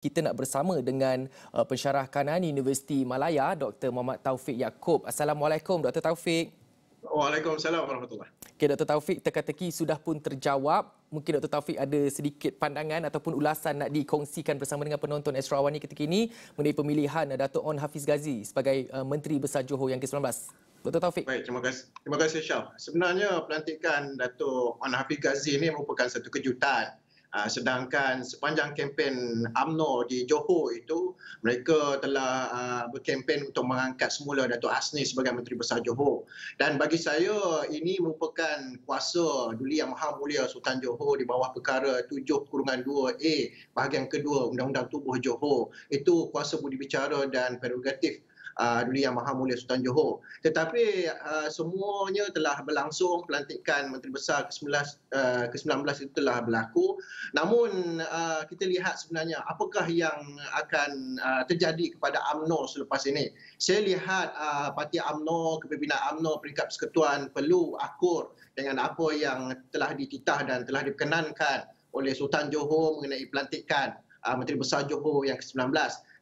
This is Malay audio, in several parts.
kita nak bersama dengan pensyarah Kanan Universiti Malaya, Dr. Muhammad Taufik Yaakob. Assalamualaikum Dr. Taufik. Waalaikumsalam warahmatullahi. Okay, Dr. Taufik, teka-teki sudah pun terjawab. Mungkin Dr. Taufik ada sedikit pandangan ataupun ulasan nak dikongsikan bersama dengan penonton Astro Awani ketika ini mengenai pemilihan Dato' On Hafiz Ghazi sebagai Menteri Besar Johor yang ke-19. Dr. Taufik. Baik, terima kasih. Terima kasih Syaf. Sebenarnya pelantikan Dato' On Hafiz Ghazi ini merupakan satu kejutan. Sedangkan sepanjang kempen UMNO di Johor itu, mereka telah berkempen untuk mengangkat semula Dato' Hasni sebagai Menteri Besar Johor. Dan bagi saya, ini merupakan kuasa Duli Yang Maha Mulia Sultan Johor di bawah perkara 7/2A bahagian kedua Undang-Undang Tubuh Johor. Itu kuasa budi bicara dan prerogatif Duli Yang Maha Mulia Sultan Johor. Tetapi semuanya telah berlangsung, pelantikan Menteri Besar ke-19 itu telah berlaku. Namun kita lihat sebenarnya apakah yang akan terjadi kepada UMNO selepas ini. Saya lihat Parti UMNO, kepimpinan UMNO, peringkat persekutuan perlu akur dengan apa yang telah dititah dan telah diperkenankan oleh Sultan Johor mengenai pelantikan Menteri Besar Johor yang ke-19.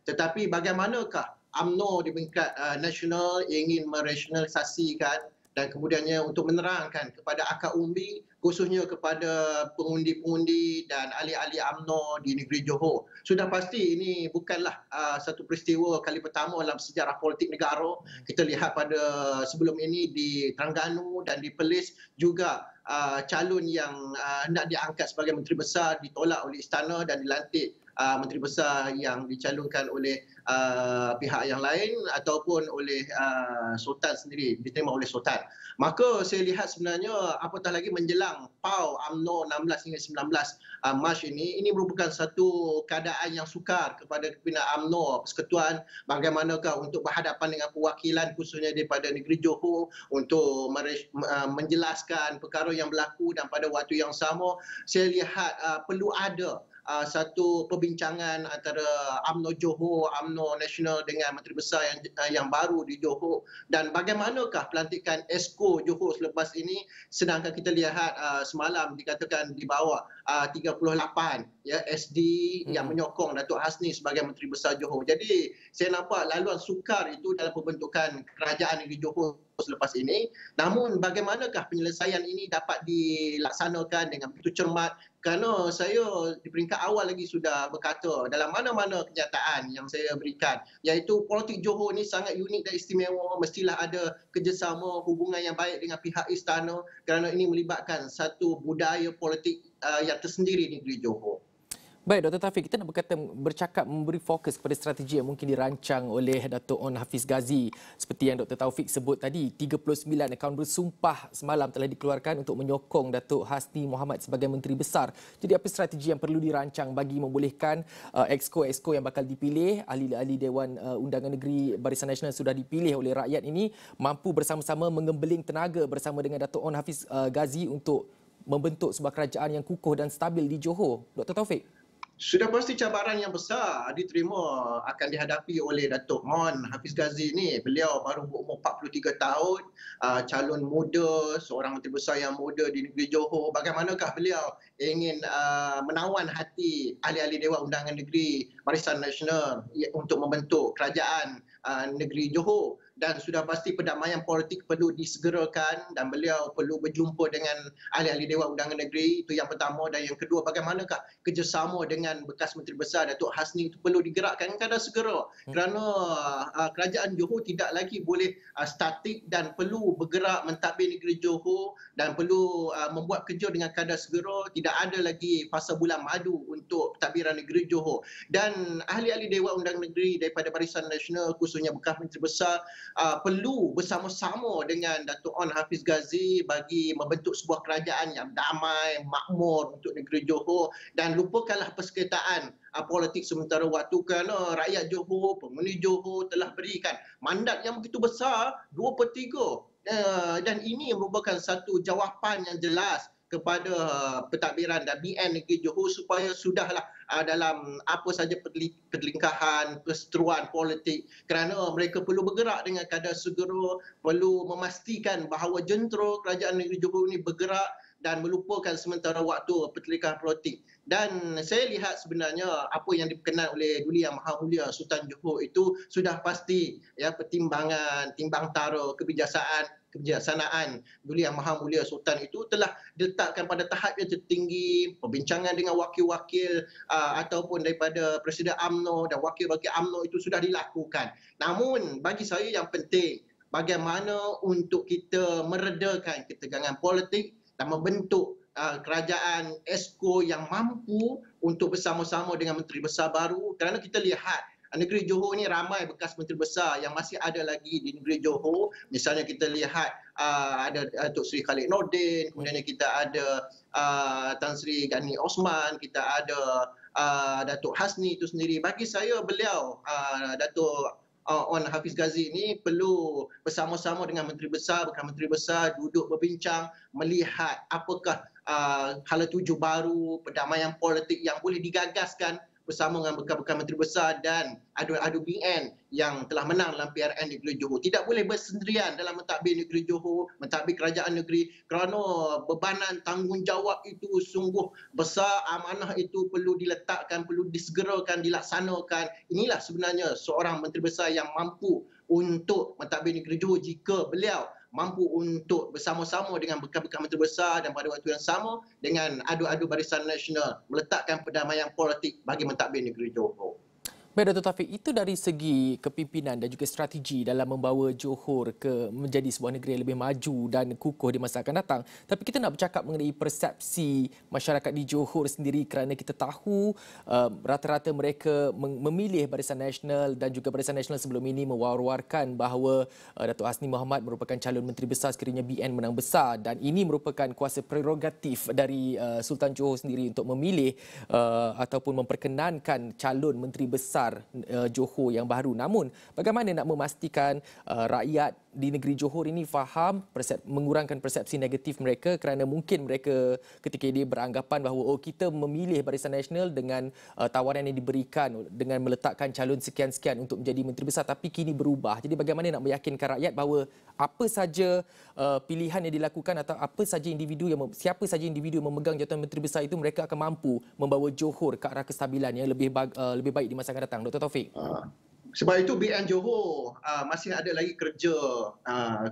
Tetapi bagaimanakah UMNO di peringkat nasional ingin merasionalisasikan dan kemudiannya untuk menerangkan kepada akar umbi, khususnya kepada pengundi-pengundi dan ahli-ahli UMNO di negeri Johor. Sudah pasti ini bukanlah satu peristiwa kali pertama dalam sejarah politik negara. Kita lihat pada sebelum ini di Terengganu dan di Perlis juga calon yang hendak diangkat sebagai Menteri Besar ditolak oleh istana dan dilantik Menteri Besar yang dicalonkan oleh pihak yang lain ataupun oleh Sultan sendiri, diterima oleh Sultan. Maka saya lihat sebenarnya apatah lagi menjelang PAU UMNO 16 hingga 19 Mac ini merupakan satu keadaan yang sukar kepada kepimpinan UMNO Persekutuan bagaimanakah untuk berhadapan dengan perwakilan khususnya daripada negeri Johor untuk menjelaskan perkara yang berlaku, dan pada waktu yang sama saya lihat perlu ada satu perbincangan antara UMNO Johor, UMNO Nasional dengan Menteri Besar yang baru di Johor, dan bagaimanakah pelantikan Esko Johor selepas ini, sedangkan kita lihat semalam dikatakan di bawah 38 ya SD yang menyokong Dato' Hasni sebagai Menteri Besar Johor. Jadi saya nampak laluan sukar itu dalam pembentukan kerajaan negeri Johor selepas ini. Namun bagaimanakah penyelesaian ini dapat dilaksanakan dengan begitu cermat, kerana saya di peringkat awal lagi sudah berkata dalam mana-mana kenyataan yang saya berikan, iaitu politik Johor ini sangat unik dan istimewa, mestilah ada kerjasama, hubungan yang baik dengan pihak istana kerana ini melibatkan satu budaya politik yang tersendiri di negeri Johor. Baik, Dr. Taufik, kita nak bercakap memberi fokus kepada strategi yang mungkin dirancang oleh Dato' On Hafiz Ghazi. Seperti yang Dr. Taufik sebut tadi, 39 akaun bersumpah semalam telah dikeluarkan untuk menyokong Dato' Hasni Mohamad sebagai Menteri Besar. Jadi apa strategi yang perlu dirancang bagi membolehkan exco-exco yang bakal dipilih, ahli-ahli Dewan Undangan Negeri Barisan Nasional sudah dipilih oleh rakyat ini, mampu bersama-sama mengembeling tenaga bersama dengan Dato' On Hafiz Ghazi untuk membentuk sebuah kerajaan yang kukuh dan stabil di Johor. Dr. Taufik. Sudah pasti cabaran yang besar diterima akan dihadapi oleh Dato' On Hafiz Ghazi ini. Beliau baru berumur 43 tahun, calon muda, seorang Menteri Besar yang muda di negeri Johor. Bagaimanakah beliau ingin menawan hati ahli-ahli Dewan Undangan Negeri Barisan Nasional untuk membentuk kerajaan negeri Johor? Dan sudah pasti perdamaian politik perlu disegerakan dan beliau perlu berjumpa dengan ahli-ahli Dewan Undangan Negeri. Itu yang pertama. Dan yang kedua, bagaimanakah kerjasama dengan bekas Menteri Besar Dato' Hasni itu perlu digerakkan kadar segera. Kerana kerajaan Johor tidak lagi boleh statik dan perlu bergerak mentadbir negeri Johor dan perlu membuat kerja dengan kadar segera. Tidak ada lagi fasa bulan madu untuk pentadbiran negeri Johor. Dan ahli-ahli Dewan Undangan Negeri daripada Barisan Nasional, khususnya bekas Menteri Besar, perlu bersama-sama dengan Dato' On Hafiz Ghazi bagi membentuk sebuah kerajaan yang damai, makmur untuk negeri Johor, dan lupakanlah persengketaan politik sementara waktu kerana rakyat Johor, penghuni Johor telah berikan mandat yang begitu besar, 2/3. Dan ini merupakan satu jawapan yang jelas kepada pentadbiran dan BN negeri Johor supaya sudahlah dalam apa saja perlingkahan, perseteruan politik, kerana mereka perlu bergerak dengan kadar segera, perlu memastikan bahawa jentera kerajaan negeri Johor ini bergerak dan melupakan sementara waktu pertelikahan politik. Dan saya lihat sebenarnya apa yang diperkenan oleh Duli Yang Maha Mulia Sultan Johor itu sudah pasti ya, pertimbangan, timbang tara, kebijaksanaan Duli Yang Maha Mulia Sultan itu telah diletakkan pada tahap yang tertinggi, perbincangan dengan wakil-wakil ataupun daripada Presiden UMNO dan wakil-wakil UMNO itu sudah dilakukan. Namun bagi saya yang penting, bagaimana untuk kita meredakan ketegangan politik dan membentuk kerajaan ESCO yang mampu untuk bersama-sama dengan Menteri Besar baru, kerana kita lihat negeri Johor ni ramai bekas menteri besar yang masih ada lagi di negeri Johor. Misalnya kita lihat ada Datuk Seri Khalid Nordin, kemudian kita ada Tan Sri Gani Osman, kita ada Datuk Hasni itu sendiri. Bagi saya beliau Datuk On Hafiz Ghazi ini perlu bersama-sama dengan menteri besar, bekas menteri besar duduk berbincang melihat apakah hala tuju baru, perdamaian politik yang boleh digagaskan bersama dengan bekas-bekas menteri besar dan adu-adu BN yang telah menang dalam PRN negeri Johor. Tidak boleh bersendirian dalam mentadbir negeri Johor, mentadbir kerajaan negeri, kerana bebanan tanggungjawab itu sungguh besar, amanah itu perlu diletakkan, perlu disegerakan, dilaksanakan. Inilah sebenarnya seorang menteri besar yang mampu untuk mentadbir negeri Johor jika beliau mampu untuk bersama-sama dengan bekas-bekas menteri besar dan pada waktu yang sama dengan adu-adu Barisan Nasional meletakkan perdamaian politik bagi mentadbir negeri Johor. Baik, Dr. Taufik, itu dari segi kepimpinan dan juga strategi dalam membawa Johor ke menjadi sebuah negeri yang lebih maju dan kukuh di masa akan datang. Tapi kita nak bercakap mengenai persepsi masyarakat di Johor sendiri, kerana kita tahu rata-rata mereka memilih Barisan Nasional dan juga Barisan Nasional sebelum ini mewar-warkan bahawa Datuk Hasni Mohamad merupakan calon menteri besar sekiranya BN menang besar, dan ini merupakan kuasa prerogatif dari Sultan Johor sendiri untuk memilih ataupun memperkenankan calon menteri besar Johor yang baru. Namun, bagaimana nak memastikan rakyat di negeri Johor ini faham, mengurangkan persepsi negatif mereka, kerana mungkin mereka ketika ini beranggapan bahawa kita memilih Barisan Nasional dengan tawaran yang diberikan dengan meletakkan calon sekian-sekian untuk menjadi menteri besar, tapi kini berubah. Jadi bagaimana nak meyakinkan rakyat bahawa apa saja pilihan yang dilakukan atau apa saja siapa saja individu yang memegang jawatan menteri besar itu, mereka akan mampu membawa Johor ke arah kestabilan yang lebih baik di masa akan datang. Dr. Taufik. Sebab itu BN Johor masih ada lagi kerja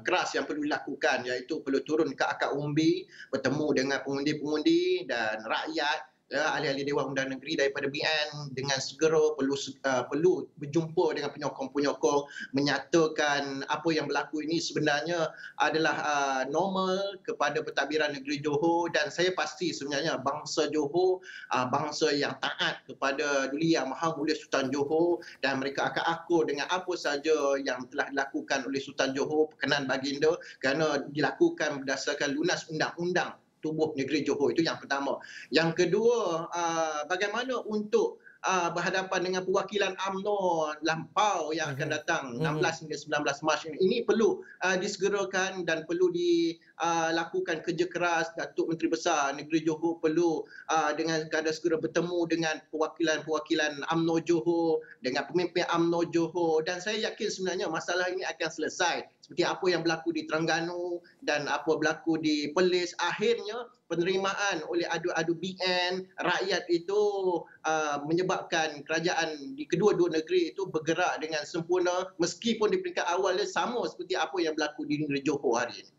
keras yang perlu dilakukan, iaitu perlu turun ke akar umbi, bertemu dengan pengundi-pengundi dan rakyat, ahli-ahli Dewan Undangan Negeri daripada BN dengan segera perlu berjumpa dengan penyokong-penyokong, menyatakan apa yang berlaku ini sebenarnya adalah normal kepada pentadbiran negeri Johor, dan saya pasti sebenarnya bangsa Johor bangsa yang taat kepada Duli Yang Maha Mulia Sultan Johor, dan mereka akan akur dengan apa saja yang telah dilakukan oleh Sultan Johor berkenan baginda, kerana dilakukan berdasarkan lunas undang-undang tubuh negeri Johor. Itu yang pertama. Yang kedua, bagaimana untuk berhadapan dengan perwakilan UMNO lampau yang akan datang 16 hingga 19 Mac ini. Ini perlu disegerakan dan perlu dilakukan kerja keras. Datuk Menteri Besar Negeri Johor perlu dengan kadar segera bertemu dengan perwakilan-perwakilan UMNO Johor, dengan pemimpin UMNO Johor, dan saya yakin sebenarnya masalah ini akan selesai. Seperti apa yang berlaku di Terengganu dan apa berlaku di Perlis, akhirnya penerimaan oleh adu-adu BN rakyat itu menyebabkan kerajaan di kedua-dua negeri itu bergerak dengan sempurna, meskipun di peringkat awalnya sama seperti apa yang berlaku di negeri Johor hari ini.